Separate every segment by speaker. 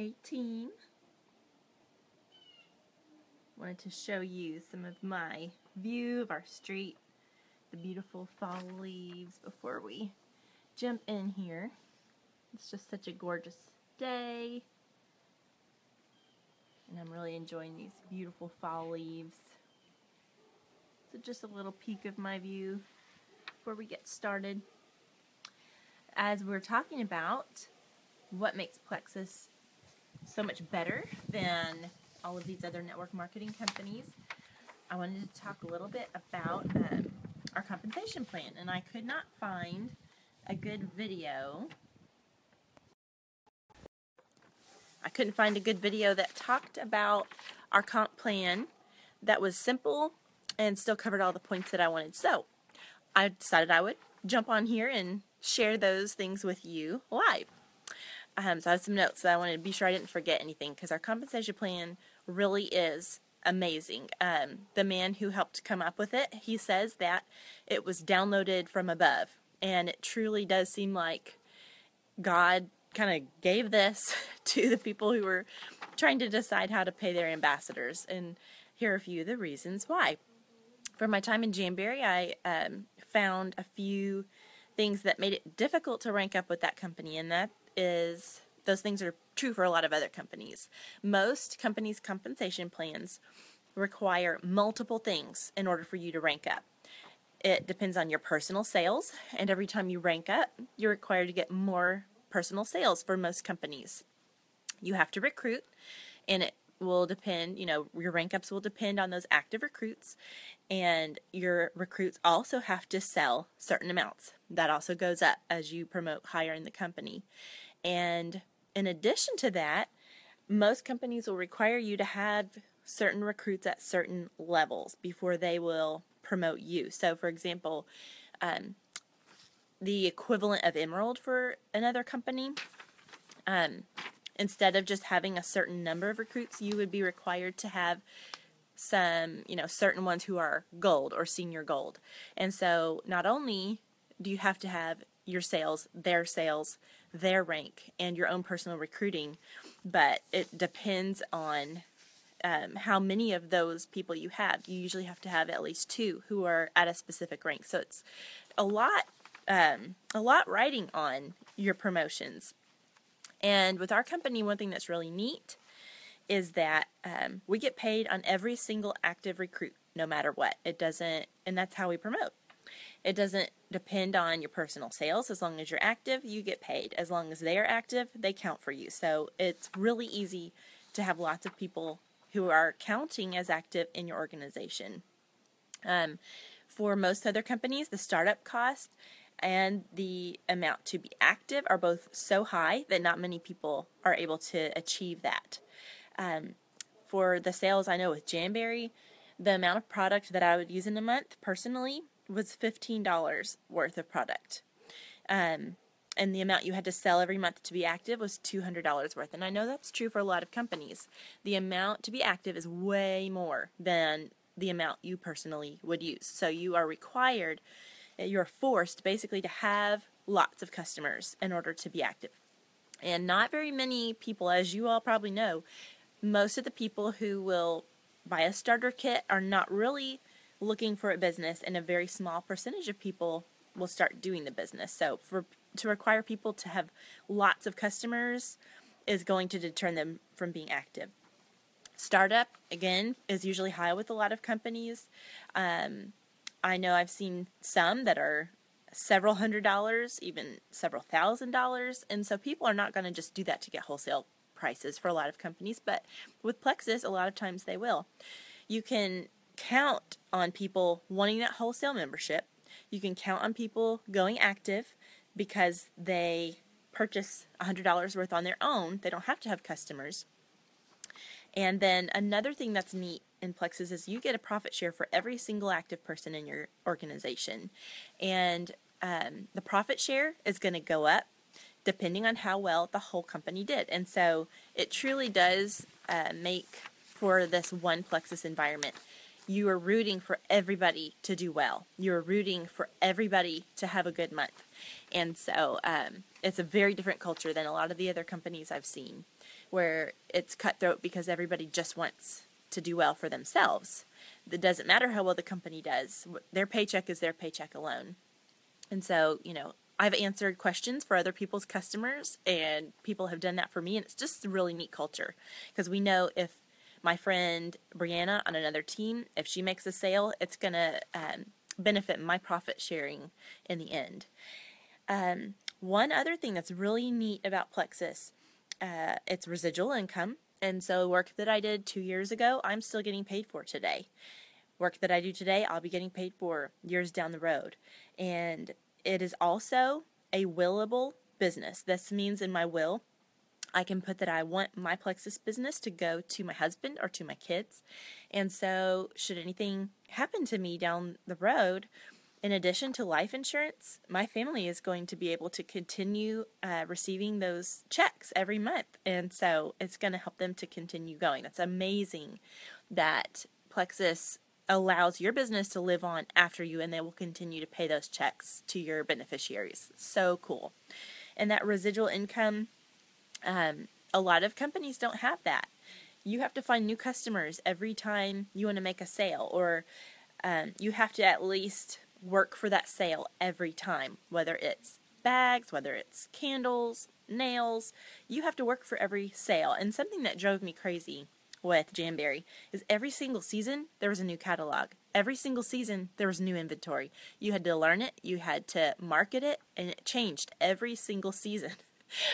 Speaker 1: Hey team, wanted to show you some of my view of our street, the beautiful fall leaves before we jump in here. It's just such a gorgeous day and I'm really enjoying these beautiful fall leaves. So just a little peek of my view before we get started. As we're talking about what makes Plexus so much better than all of these other network marketing companies, I wanted to talk a little bit about our compensation plan, and I could not find a good video. I couldn't find a good video that talked about our comp plan that was simple and still covered all the points that I wanted. So I decided I would jump on here and share those things with you live. So I have some notes that I wanted to be sure I didn't forget anything, because our compensation plan really is amazing. The man who helped come up with it, he says that it was downloaded from above, and it truly does seem like God kind of gave this to the people who were trying to decide how to pay their ambassadors, and here are a few of the reasons why. For my time in Jamberry, I found a few things that made it difficult to rank up with that company, and that is, those things are true for a lot of other companies. Most companies' compensation plans require multiple things in order for you to rank up. It depends on your personal sales, and every time you rank up, you're required to get more personal sales for most companies. You have to recruit, and it will depend, your rank ups will depend on those active recruits, and your recruits also have to sell certain amounts. That also goes up as you promote higher in the company. And in addition to that, most companies will require you to have certain recruits at certain levels before they will promote you. So, for example, the equivalent of Emerald for another company, instead of just having a certain number of recruits, you would be required to have some, certain ones who are gold or senior gold. And so not only do you have to have your sales, their rank, and your own personal recruiting, but it depends on how many of those people you have. You usually have to have at least two who are at a specific rank. So it's a lot riding on your promotions. And with our company, one thing that's really neat is that we get paid on every single active recruit, no matter what. It doesn't, and that's how we promote. It doesn't depend on your personal sales. As long as you're active, you get paid. As long as they're active, they count for you. So it's really easy to have lots of people who are counting as active in your organization. For most other companies, the startup cost and the amount to be active are both so high that not many people are able to achieve that. For the sales, I know with Jamberry, the amount of product that I would use in a month personally was $15 worth of product. And the amount you had to sell every month to be active was $200 worth. And I know that's true for a lot of companies. The amount to be active is way more than the amount you personally would use. So you are required, you're forced basically to have lots of customers in order to be active. And not very many people, as you all probably know, most of the people who will buy a starter kit are not really looking for a business, and a very small percentage of people will start doing the business. So to require people to have lots of customers is going to deter them from being active. Startup, again, is usually high with a lot of companies. I know I've seen some that are several $100s, even several $1,000s, and so people are not going to just do that to get wholesale prices for a lot of companies, but with Plexus, a lot of times they will. You can count on people wanting that wholesale membership. You can count on people going active because they purchase $100 worth on their own. They don't have to have customers. And then another thing that's neat in Plexus is you get a profit share for every single active person in your organization. And the profit share is going to go up depending on how well the whole company did. And so it truly does make for this one Plexus environment. You are rooting for everybody to do well. You're rooting for everybody to have a good month. And so it's a very different culture than a lot of the other companies I've seen, where it's cutthroat because everybody just wants to do well for themselves. It doesn't matter how well the company does. Their paycheck is their paycheck alone. And so, I've answered questions for other people's customers, and people have done that for me, and it's just a really neat culture, because we know if my friend Brianna on another team, if she makes a sale, it's going to benefit my profit sharing in the end. One other thing that's really neat about Plexus, it's residual income, and so work that I did 2 years ago, I'm still getting paid for today. Work that I do today, I'll be getting paid for years down the road. And it is also a willable business. This means in my will, I can put that I want my Plexus business to go to my husband or to my kids. And so should anything happen to me down the road, in addition to life insurance, my family is going to be able to continue receiving those checks every month. And so it's going to help them to continue going. That's amazing that Plexus allows your business to live on after you, and they will continue to pay those checks to your beneficiaries. So cool. And that residual income, a lot of companies don't have that. You have to find new customers every time you want to make a sale, or you have to at least work for that sale every time, whether it's bags, whether it's candles, nails. You have to work for every sale. And something that drove me crazy with Jamberry is every single season there was a new catalog. Every single season there was new inventory. You had to learn it, you had to market it, and it changed every single season.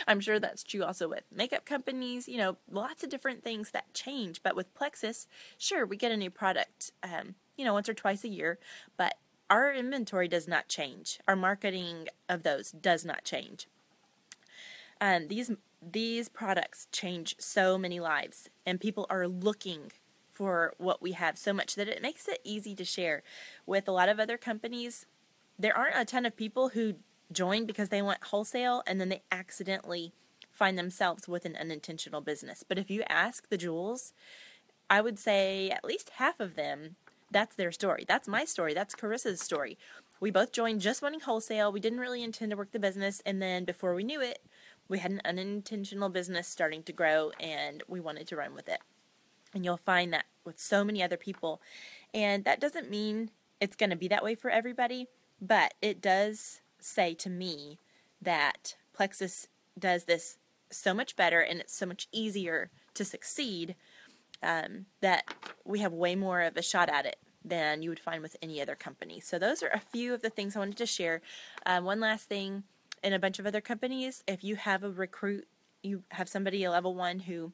Speaker 1: I'm sure that's true also with makeup companies, lots of different things that change. But with Plexus, sure, we get a new product, once or twice a year, but our inventory does not change. Our marketing of those does not change. These products change so many lives, and people are looking for what we have so much that it makes it easy to share. With a lot of other companies, there aren't a ton of people who join because they want wholesale, and then they accidentally find themselves with an unintentional business. But if you ask the Jewels, I would say at least half of them, that's their story. That's my story. That's Carissa's story. We both joined just wanting wholesale. We didn't really intend to work the business, and then before we knew it, we had an unintentional business starting to grow, and we wanted to run with it. And you'll find that with so many other people. And that doesn't mean it's going to be that way for everybody, but it does say to me that Plexus does this so much better, and it's so much easier to succeed, that we have way more of a shot at it than you would find with any other company. So those are a few of the things I wanted to share. One last thing. In a bunch of other companies, if you have a recruit, you have somebody a level 1 who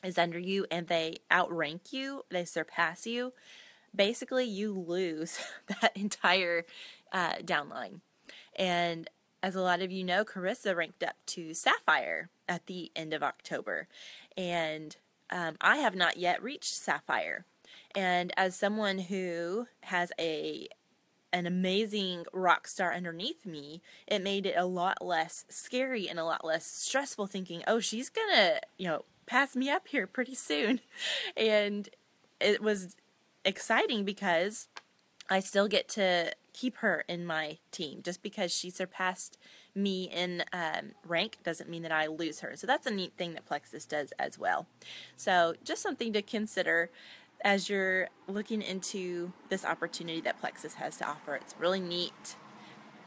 Speaker 1: is under you and they outrank you, they surpass you, basically you lose that entire downline. And as a lot of you know, Carissa ranked up to Sapphire at the end of October. And I have not yet reached Sapphire. And as someone who has an amazing rock star underneath me, it made it a lot less scary and a lot less stressful thinking, oh, she's gonna, pass me up here pretty soon. And it was exciting because I still get to keep her in my team. Just because she surpassed me in rank doesn't mean that I lose her. So that's a neat thing that Plexus does as well. So just something to consider as you're looking into this opportunity that Plexus has to offer. It's really neat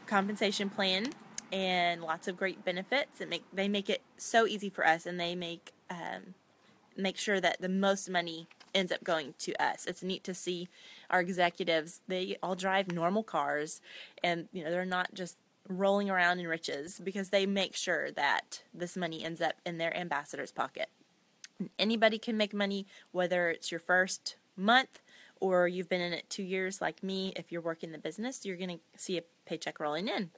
Speaker 1: compensation plan and lots of great benefits. They make it so easy for us, and they make sure that the most money ends up going to us. It's neat to see our executives. They all drive normal cars, and they're not just rolling around in riches, because they make sure that this money ends up in their ambassador's pocket. Anybody can make money, whether it's your first month or you've been in it 2 years like me. If you're working the business, you're going to see a paycheck rolling in.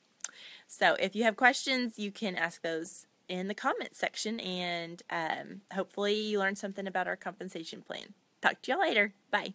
Speaker 1: So if you have questions, you can ask those in the comments section, and hopefully you learned something about our compensation plan. Talk to y'all later. Bye.